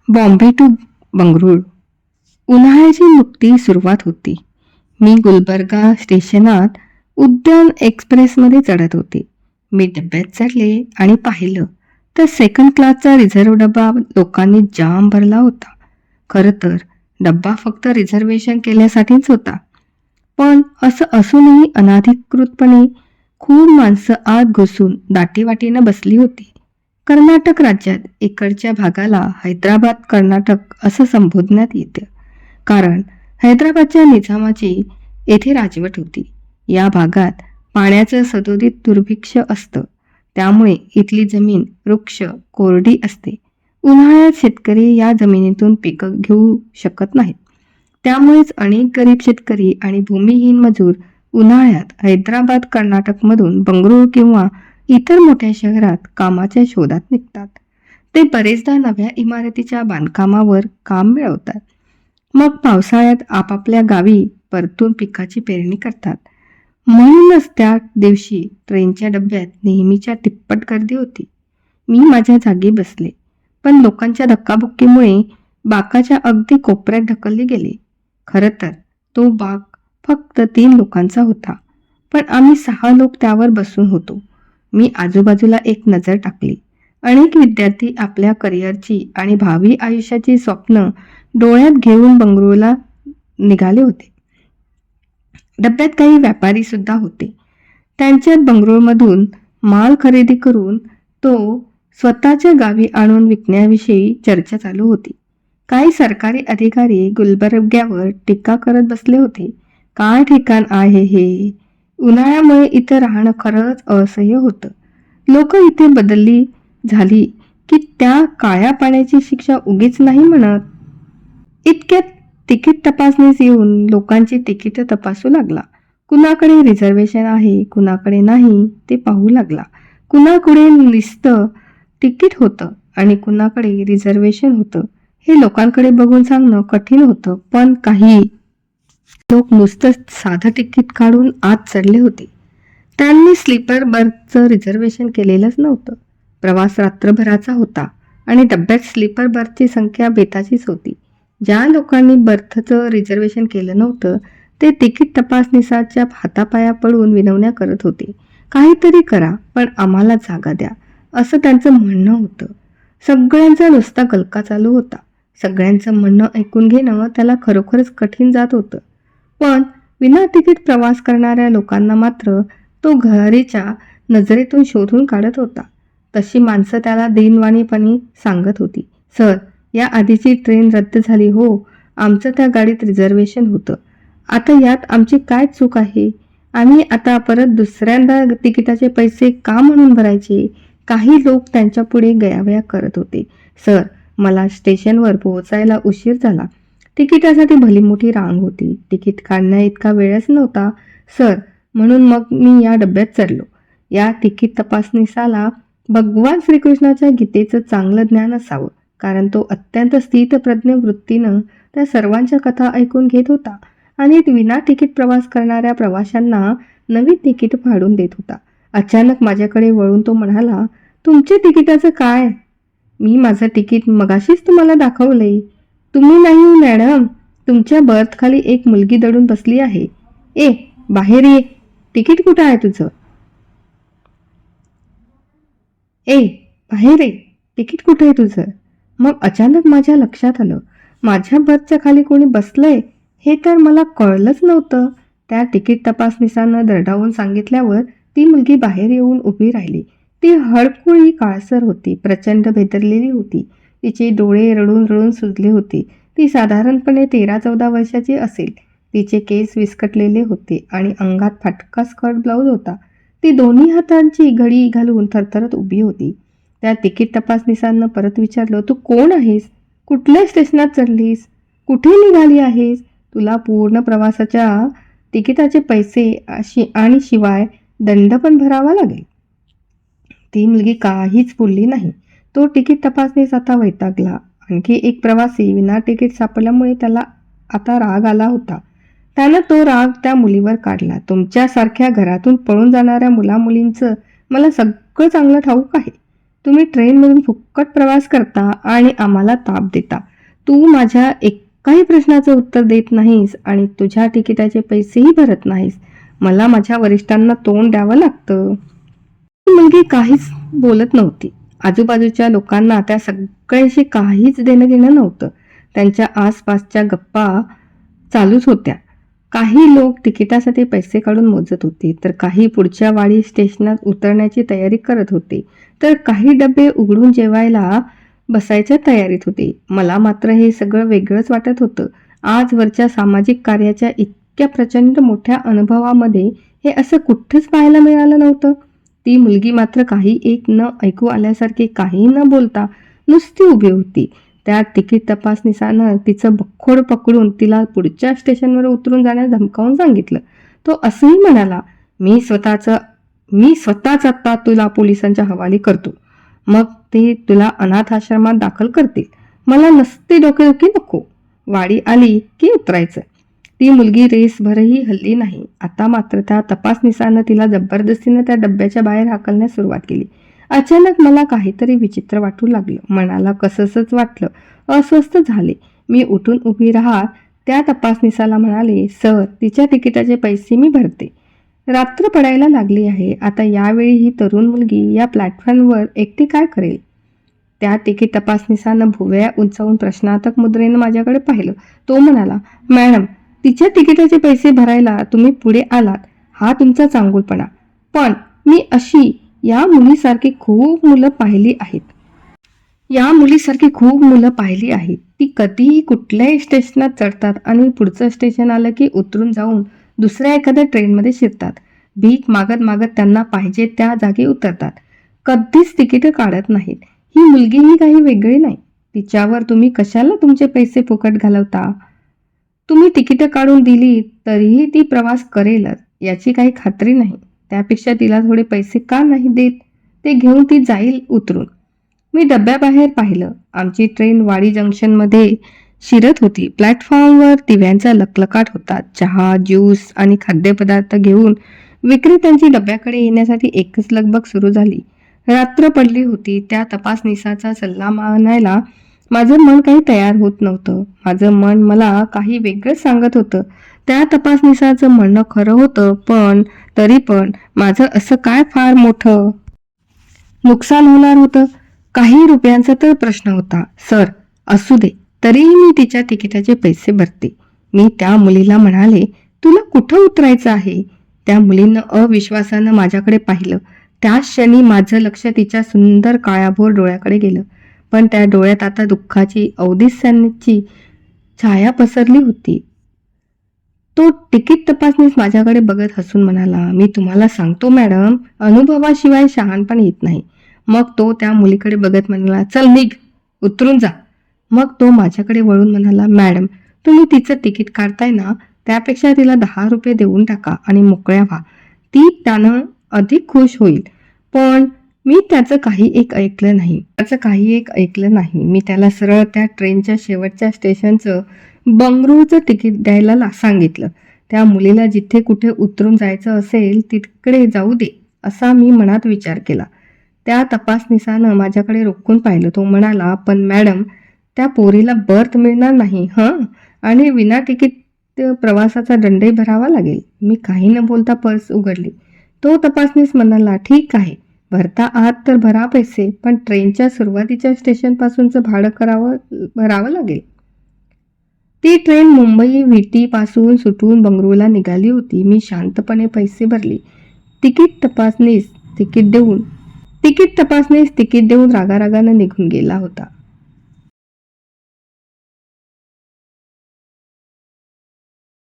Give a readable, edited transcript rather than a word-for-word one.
Bombay to Bengaluru. उन्हाळ्याची नुकती सुरुवात होती. मी गुलबर्गा स्टेशनात उद्यान एक्सप्रेसमध्ये चढत होते. मी डब्यात चढले आणि पाहिलं तर सेकंड क्लासचा रिझर्व्ह डबा लोकांनी जाम भरला होता. खरं तर डब्बा फक्त रिझर्वेशन केल्यासाठीच होता. पण असं असूनही अनधिकृतपणे खूप माणसं आत घुसून दाटीवाटीनं बसली होती. कर्नाटक राज्यात इकडच्या भागाला हैदराबाद कर्नाटक असं संबोधण्यात येतं. कारण हैदराबादच्या निजामाची येथे राजवट होती. या भागात पाण्याचं सदोदित दुर्भिक्ष असतं. त्यामुळे इथली जमीन वृक्ष कोरडी असते. उन्हाळ्यात शेतकरी या जमिनीतून पिकं घेऊ शकत नाहीत. त्यामुळेच अनेक गरीब शेतकरी आणि भूमिहीन मजूर उन्हाळ्यात हैदराबाद कर्नाटकमधून बंगळुरू किंवा इतर मोठ्या शहरात कामाच्या शोधात निघतात. ते बरेचदा नव्या इमारतीच्या बांधकामावर काम मिळवतात. मग पावसाळ्यात आपापल्या गावी परतून पिकाची पेरणी करतात. म्हणूनच त्या दिवशी ट्रेनच्या डब्यात नेहमीच्या तिप्पट गर्दी होती. मी माझ्या जागी बसले, पण लोकांच्या धक्काबुक्कीमुळे बाकाच्या अगदी कोपऱ्यात ढकलले गेले. खरं तर तो बाक फक्त 3 लोकांचा होता, पण आम्ही 6 लोक त्यावर बसून होतो. मी आजूबाजूला एक नजर टाकली. अनेक विद्यार्थी आपल्या करिअरची आणि भावी आयुष्याची स्वप्न डोळ्यात घेऊन बंगळुरूला निघाले होते. डब्यात काही व्यापारी सुद्धा होते. त्यांच्यात बंगळुरूमधून माल खरेदी करून तो स्वतःच्या गावी आणून विकण्याविषयी चर्चा चालू होती. काही सरकारी अधिकारी गुलबर्ग्यावर टीका करत बसले होते. काय ठिकाण आहे हे! उन्हाळ्यामुळे इथं राहणं खरंच असह्य होतं. लोक इथे बदलली झाली की त्या काळ्या पाण्याची शिक्षा उगीच नाही म्हणत. इतक्यात तिकीट तपासणीस येऊन लोकांची तिकीट तपासू लागला. कुणाकडे रिझर्वेशन आहे, कुणाकडे नाही ते पाहू लागला. कुणाकडे नुसतं तिकीट होतं आणि कुणाकडे रिझर्वेशन होतं हे लोकांकडे बघून सांगणं कठीण होतं. पण काही लोक नुसतं साधं तिकीट काढून आत चढले होते. त्यांनी स्लीपर बर्थचं रिझर्वेशन केलेलंच नव्हतं. प्रवास रात्रभराचा होता आणि डब्यात स्लीपर बर्थची संख्या बेताचीच होती. ज्या लोकांनी बर्थचं रिझर्वेशन केलं नव्हतं ते तिकीट तपासनीसाच्या हातापाया पडून विनवण्या करत होते. काहीतरी करा, पण आम्हाला जागा द्या, असं त्यांचं म्हणणं होतं. सगळ्यांचा नुसता गलका चालू होता. सगळ्यांचं म्हणणं ऐकून घेणं त्याला खरोखरच कठीण जात होतं. पण विना तिकीट प्रवास करणाऱ्या लोकांना मात्र तो घरीच्या नजरेतून शोधून काढत होता. तशी माणसं त्याला दीनवाणीपणे सांगत होती, सर, या आधीची ट्रेन रद्द झाली हो. आमचं त्या गाडीत रिझर्वेशन होतं. आता यात आमची काय चूक आहे? आम्ही आता परत दुसऱ्यांदा तिकिटाचे पैसे का म्हणून भरायचे? काही लोक त्यांच्या पुढे गयावया करत होते. सर, मला स्टेशनवर पोहोचायला उशीर झाला. तिकिटासाठी भली मोठी रांग होती. तिकीट काढण्या इतका वेळच नव्हता सर, म्हणून मग मी या डब्यात चढलो. या तिकीट तपासनीसाला भगवान श्रीकृष्णाच्या गीतेचं चांगलं ज्ञान असावं, कारण तो अत्यंत स्थितप्रज्ञ वृत्तीनं त्या सर्वांच्या कथा ऐकून घेत होता आणि विना तिकीट प्रवास करणाऱ्या प्रवाशांना नवी तिकीट फाडून देत होता. अचानक माझ्याकडे वळून तो म्हणाला, तुमच्या तिकिटाचं काय? मी माझं तिकीट मगाशीच तुम्हाला दाखवलंय. तुम्ही नाही मॅडम, तुमच्या बर्थखाली एक मुलगी दडून बसली आहे. ए, बाहेर ये. तिकीट कुठं आहे तुझं? ए, बाहेर ये. तिकीट कुठं आहे तुझं? मग अचानक माझ्या लक्षात आलं, माझ्या बर्थच्या खाली कोणी बसलंय हे तर मला कळलंच नव्हतं. त्या तिकीट तपासनीसानं दरडावून सांगितल्यावर ती मुलगी बाहेर येऊन उभी राहिली. ती हळकुळी काळसर होती, प्रचंड भेदरलेली होती. तिचे डोळे रडून रडून सुजले होते. ती साधारणपणे 13-14 वर्षाची असेल. तिचे केस विस्कटलेले होते आणि अंगात फाटका स्कर्ट ब्लाऊज होता. ती दोन्ही हातांची घडी घालून थरथरत उभी होती. त्या तिकीट तपासनीसानं परत विचारलं, तू कोण आहेस? कुठल्या स्टेशनात चढलीस? कुठे निघाली आहेस? तुला पूर्ण प्रवासाच्या तिकिटाचे पैसे आणि शिवाय दंड पण भरावा लागेल. ती मुलगी काहीच बोलली नाही. तो तिकीट तपासनीस आता वैतागला. आणखी एक प्रवासी विना तिकीट सापडल्यामुळे त्याला आता राग आला होता. त्यानं तो राग त्या मुलीवर काढला. तुमच्यासारख्या घरातून पळून जाणाऱ्या मुलामुलींचं मला सगळं चांगलं ठाऊक आहे. तुम्ही ट्रेनमधून फुकट प्रवास करता आणि आम्हाला ताप देता. तू माझ्या एकाही प्रश्नाचं उत्तर देत नाहीस आणि तुझ्या तिकिटाचे पैसेही भरत नाहीस. मला माझ्या वरिष्ठांना तोंड द्यावं लागतं." ती मुलगी काहीच बोलत नव्हती. आजूबाजूच्या लोकांना त्या सगळ्याशी काहीच देणं घेणं नव्हतं. त्यांच्या आसपासच्या गप्पा चालूच होत्या. काही लोक तिकिटासाठी पैसे काढून मोजत होते, तर काही पुढच्या वाडी स्टेशनात उतरण्याची तयारी करत होते, तर काही डबे उघडून जेवायला बसायच्या तयारीत होते. मला मात्र हे सगळं वेगळंच वाटत होतं. आजवरच्या सामाजिक कार्याच्या इतक्या प्रचंड मोठ्या अनुभवामध्ये हे असं कुठंच पाहायला मिळालं नव्हतं. ती मुलगी मात्र काही एक न ऐकू आल्यासारखी काही न बोलता नुसती उभी होती. त्या तिकीट तपासनीसानं तिचं बखोड पकडून तिला पुढच्या स्टेशनवर उतरून जाण्यास धमकावून सांगितलं. तो असंही म्हणाला, मी स्वतःच आत्ता तुला पोलिसांच्या हवाली करतो. मग ते तुला अनाथ आश्रमात दाखल करतील. मला नसती डोकेदुखी नको. वाडी आली की उतरायचं." ती मुलगी रेसभरही हल्ली नाही. आता मात्र त्या तपासनीसानं तिला जबरदस्तीनं त्या डब्याच्या बाहेर हाकलण्यास सुरुवात केली. अचानक मला काहीतरी विचित्र वाटू लागलं. मनाला कसंसच वाटलं. अस्वस्थ झाले. मी उठून उभी राहत त्या तपासनीसाला म्हणाले, "सर, तिच्या तिकिटाचे पैसे मी भरते. रात्र पडायला लागली आहे. आता यावेळी ही तरुण मुलगी या प्लॅटफॉर्मवर एकटी काय करेल?" त्या तिकीट तपासनीसानं भुवया उंचावून प्रश्नार्थक मुद्रेनं माझ्याकडे पाहिलं. तो म्हणाला, "मॅडम, तिच्या तिकिटाचे पैसे भरायला तुम्ही पुढे आलात हा तुमचा चांगुलपणा. पण मी अशी या मुलीसारखी खूप मुलं पाहिली आहेत. ती कधीही कुठल्याही स्टेशनात चढतात आणि पुढचं स्टेशन आलं की उतरून जाऊन दुसऱ्या एखाद्या ट्रेनमध्ये शिरतात. भीक मागत मागत त्यांना पाहिजे त्या जागी उतरतात. कधीच तिकीटं काढत नाहीत. ही मुलगीही काही वेगळी नाही. तिच्यावर तुम्ही कशाला तुमचे पैसे फुकट घालवता? तुम्ही तिकीटं काढून दिली तरीही ती प्रवास करेलच याची काही खात्री नाही. त्यापेक्षा तिला थोडे पैसे का नाही देत? ते घेऊन ती जाईल उतरून." मी डब्याबाहेर पाहिलं. आमची ट्रेन वाडी जंक्शनमध्ये शिरत होती. प्लॅटफॉर्मवर दिव्यांचा लखलखाट होता. चहा, ज्यूस आणि खाद्यपदार्थ घेऊन विक्रेत्यांची डब्याकडे येण्यासाठी एकच लगबग सुरू झाली. रात्र पडली होती. त्या तपासनिसाचा सल्ला मानायला माझं मन काही तयार होत नव्हतं. माझं मन मला काही वेगळंच सांगत होतं. त्या तपासनिसाचं म्हणणं खरं होतं, पण तरी पण माझं असं काय फार मोठं नुकसान होणार होतं? काही रुपयांचा तर प्रश्न होता. "सर, असू दे, तरीही मी तिच्या तिकिटाचे पैसे भरते." मी त्या मुलीला म्हणाले, "तुला कुठं उतरायचं आहे?" त्या मुलीनं अविश्वासानं माझ्याकडे पाहिलं. त्याच क्षणी माझं लक्ष तिच्या सुंदर काळ्याभोर डोळ्याकडे गेलं. पण त्या डोळ्यात आता दुःखाची, औदिस्याची छाया पसरली होती. तो तिकीट तपासनीस माझ्याकडे बघत हसून म्हणाला, "मी तुम्हाला सांगतो मॅडम, अनुभवाशिवाय शहाणपण येत नाही." मग तो त्या मुलीकडे बघत म्हणाला, "चल निघ, उतरून जा." मग तो माझ्याकडे वळून म्हणाला, "मॅडम, तुम्ही तिचं तिकीट काढताय ना, त्यापेक्षा तिला 10 रुपये देऊन टाका आणि मोकळ्या व्हा. ती त्यानं अधिक खुश होईल." पण मी त्याचं काही एक ऐकलं नाही. मी त्याला सरळ त्या ट्रेनच्या शेवटच्या स्टेशनचं बंगळुरूचं तिकीट द्यायला सांगितलं. त्या मुलीला जिथे कुठे उतरून जायचं असेल तिकडे जाऊ दे, असा मी मनात विचार केला. त्या तपासनिसानं माझ्याकडे रोखून पाहिलं. तो म्हणाला, "पण मॅडम, त्या पोरीला बर्थ मिळणार नाही हं, आणि विना तिकीट प्रवासाचा दंडही भरावा लागेल." मी काही न बोलता पर्स उघडली. तो तपासनीस म्हणाला, "ठीक आहे, भरता आहात तर भरा पैसे, पण ट्रेनच्या सुरुवातीच्या स्टेशनपासूनचं भाडं भरावं लागेल." ती ट्रेन मुंबई व्हीटी पासून सुटून बंगळुरूला निघाली होती. मी शांतपणे पैसे भरले. तिकीट तपासनीस तिकीट देऊन रागारागानं निघून गेला होता.